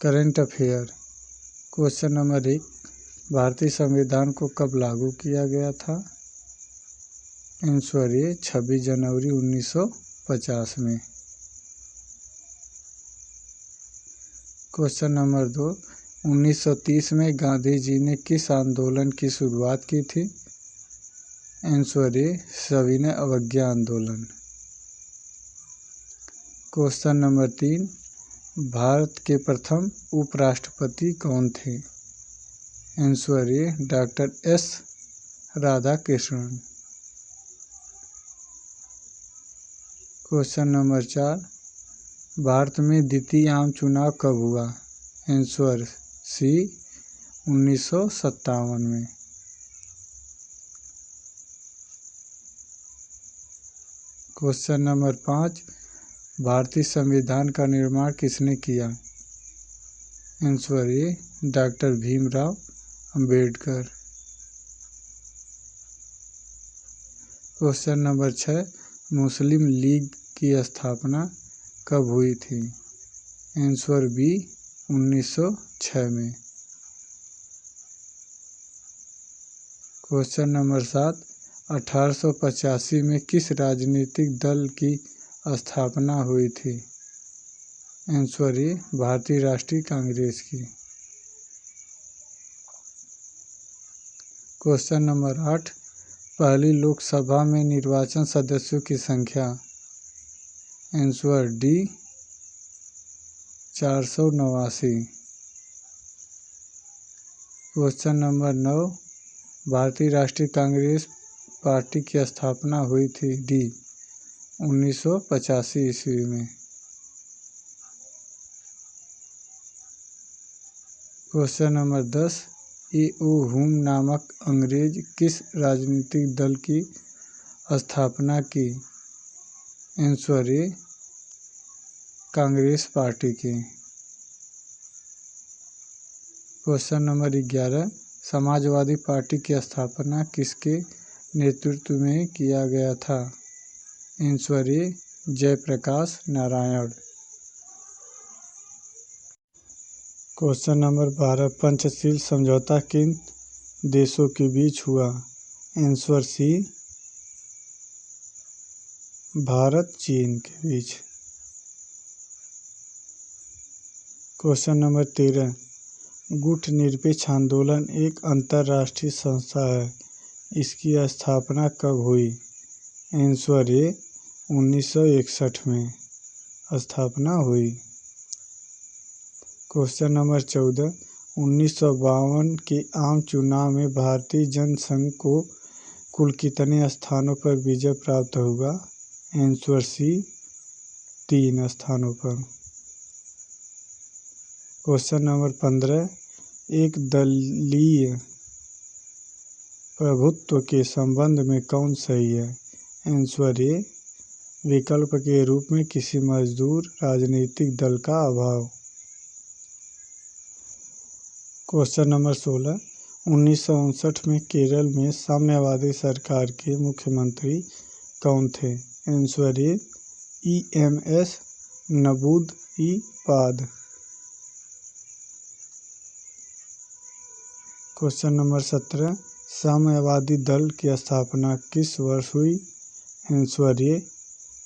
Current affair. Question number 1, भारतीय संविधान को कब लागू किया गया था? आंसर ए 26 जनवरी 1950 में। क्वेश्चन नंबर 2, 1930 में गांधी जी ने किस आंदोलन की शुरुआत की थी? आंसर ए सविनय अवज्ञा आंदोलन। क्वेश्चन नंबर 3, भारत के प्रथम उपराष्ट्रपति कौन थे? आंसर ए doctor S Radhakrishnan. Question number 4, Bharat में द्वितीय आम चुनाव कब हुआ? आंसर सी 1957 में। क्वेश्चन नंबर 5, भारतीय संविधान का निर्माण किसने किया? Answer A doctor Bhimrao Ambedkar. Question number 6, Muslim league की स्थापना कब हुई थी? आंसर बी 1906 में। क्वेश्चन नंबर 7, 1885 में किस राजनीतिक दल की स्थापना हुई थी? आंसर ए भारतीय राष्ट्रीय कांग्रेस की। क्वेश्चन नंबर 8, पहली लोकसभा में निर्वाचन सदस्यों की संख्या? Answer D 489। क्वेश्चन नंबर 9, भारतीय राष्ट्रीय कांग्रेस पार्टी की स्थापना हुई थी डी 1985 ईस्वी में। क्वेश्चन नंबर 10, ए ओ हुम नामक अंग्रेज किस राजनीतिक दल की स्थापना की? आंसर ए कांग्रेस पार्टी की। क्वेश्चन नंबर 11, समाजवादी पार्टी की स्थापना किसके नेतृत्व में किया गया था? Answer A Jayaprakash Narayan. Question number 12, Panchsheel समझौता किन देशों के बीच हुआ? आंसर सी भारत चीन के बीच। क्वेश्चन नंबर 13, गुटनिरपेक्ष आंदोलन एक अंतर्राष्ट्रीय संस्था है, इसकी स्थापना कब हुई? आंसर ए 1961 में स्थापना हुई। क्वेश्चन नंबर 14, 1952 के आम चुनाव में भारतीय जनसंघ को कुल कितने स्थानों पर विजय प्राप्त हुआ? आंसर सी 3 स्थानों पर। क्वेश्चन नंबर 15, एक दलीय प्रभुत्व के संबंध में कौन सही है? आंसर ए विकल्प के रूप में किसी मजदूर राजनीतिक दल का अभाव। क्वेश्चन नंबर 16, 1959 में केरल में साम्यवादी सरकार के मुख्यमंत्री कौन थे? Answer A EMS Namboodiripad. Question number 17, साम्यवादी दल की स्थापना किस वर्ष हुई? आंसर ए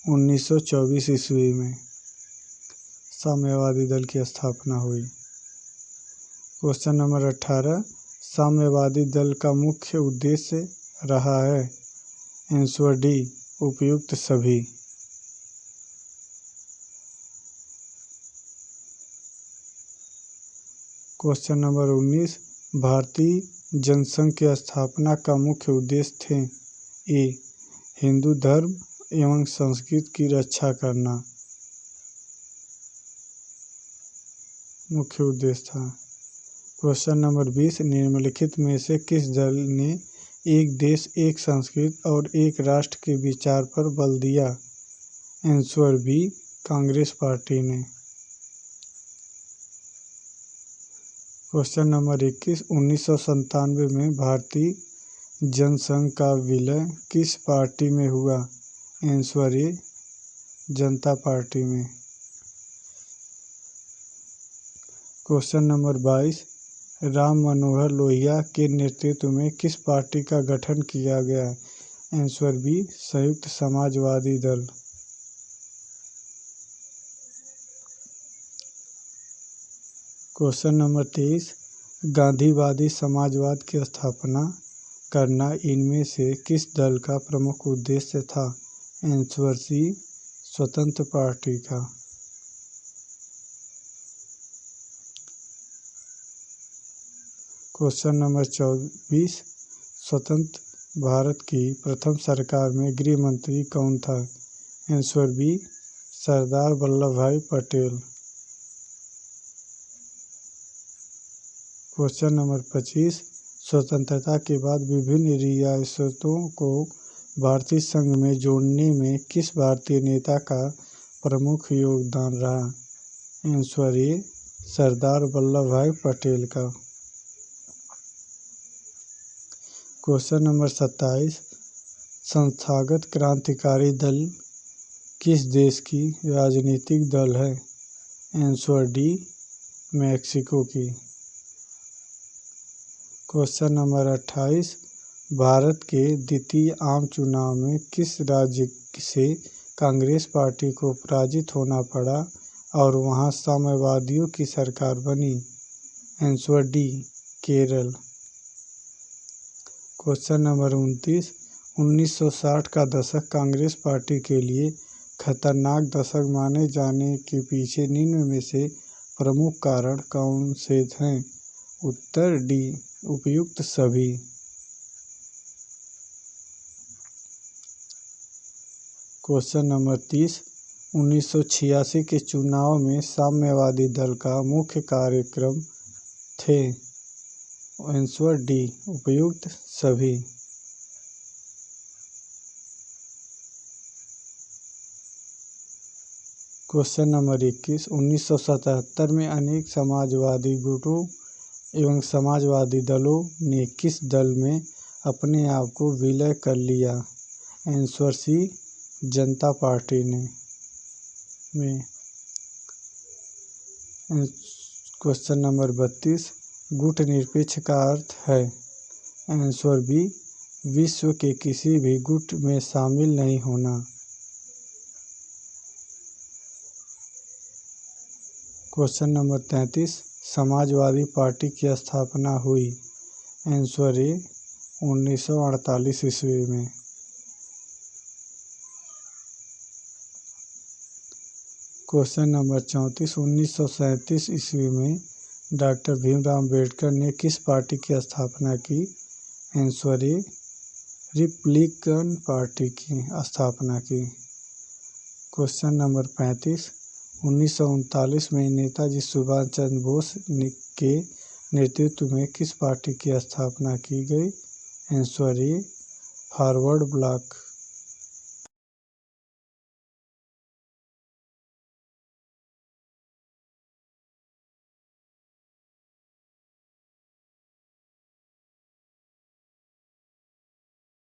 1924 ईस्वी में साम्यवादी दल की स्थापना हुई। क्वेश्चन नंबर 18, साम्यवादी दल का मुख्य उद्देश्य रहा है? आंसर डी उपयुक्त सभी। क्वेश्चन नंबर 19, भारतीय जनसंघ की स्थापना का मुख्य उद्देश्य थे? ए हिंदू धर्म एवं संस्कृति की रक्षा करना मुख्य उद्देश्य था। क्वेश्चन नंबर 20, निम्नलिखित में से किस दल ने एक देश एक संस्कृति और एक राष्ट्र के विचार पर बल दिया? आंसर बी कांग्रेस पार्टी ने। क्वेश्चन नंबर 21, 1997 में भारतीय जनसंघ का विलय किस पार्टी में हुआ? आंसर ए जनता पार्टी में। क्वेश्चन नंबर 22, राम मनोहर लोहिया के नेतृत्व में किस पार्टी का गठन किया गया? आंसर बी, संयुक्त समाजवादी दल। क्वेश्चन नंबर 23, गांधीवादी समाजवाद की स्थापना करना इनमें से किस दल का प्रमुख उद्देश्य था? आंसर सी, स्वतंत्र पार्टी का। क्वेश्चन नंबर 24, स्वतंत्र भारत की प्रथम सरकार में गृह मंत्री कौन था? आंसर बी, सरदार वल्लभ भाई पटेल। क्वेश्चन नंबर 25, स्वतंत्रता के बाद विभिन्न रियासतों को भारतीय संघ में जोड़ने में किस भारतीय नेता का प्रमुख योगदान रहा? आंसर ए, सरदार वल्लभ भाई पटेल का। क्वेश्चन नंबर 27, संस्थागत क्रांतिकारी दल किस देश की राजनीतिक दल है? आंसर डी, मैक्सिको की। क्वेश्चन नंबर 28, भारत के द्वितीय आम चुनाव में किस राज्य से कांग्रेस पार्टी को पराजित होना पड़ा और वहां साम्यवादियों की सरकार बनी? Answer D, Kerala. Question number 29, 1960 का दशक कांग्रेस पार्टी के लिए खतरनाक दशक माने जाने के पीछे निम्न में से प्रमुख कारण कौन से हैं? उत्तर डी, उपयुक्त सभी। क्वेश्चन नंबर 30, 1986 के चुनाव में साम्यवादी दल का मुख्य कार्यक्रम थे? आंसर डी, उपयुक्त सभी। क्वेश्चन नंबर 21, 1977 में अनेक समाजवादी गुटों एवं समाजवादी दलों ने किस दल में अपने आप को विलय कर लिया? आंसर सी, जनता पार्टी में। क्वेश्चन नंबर 32, गुट निरपेक्ष का अर्थ है? आंसर बी, विश्व के किसी भी गुट में शामिल नहीं होना। क्वेश्चन नंबर 33, समाजवादी पार्टी की स्थापना हुई? आंसर ए, 1948 ईस्वी में। क्वेश्चन नंबर 34, 1937 ईस्वी में डॉक्टर भीमराव अम्बेडकर ने किस पार्टी की स्थापना की? आंसर ए, रिपब्लिकन पार्टी की स्थापना की। क्वेश्चन नंबर 35, 1939 में नेताजी सुभाष चंद्र बोस के नेतृत्व में किस पार्टी की स्थापना की गई? Answer A, forward block.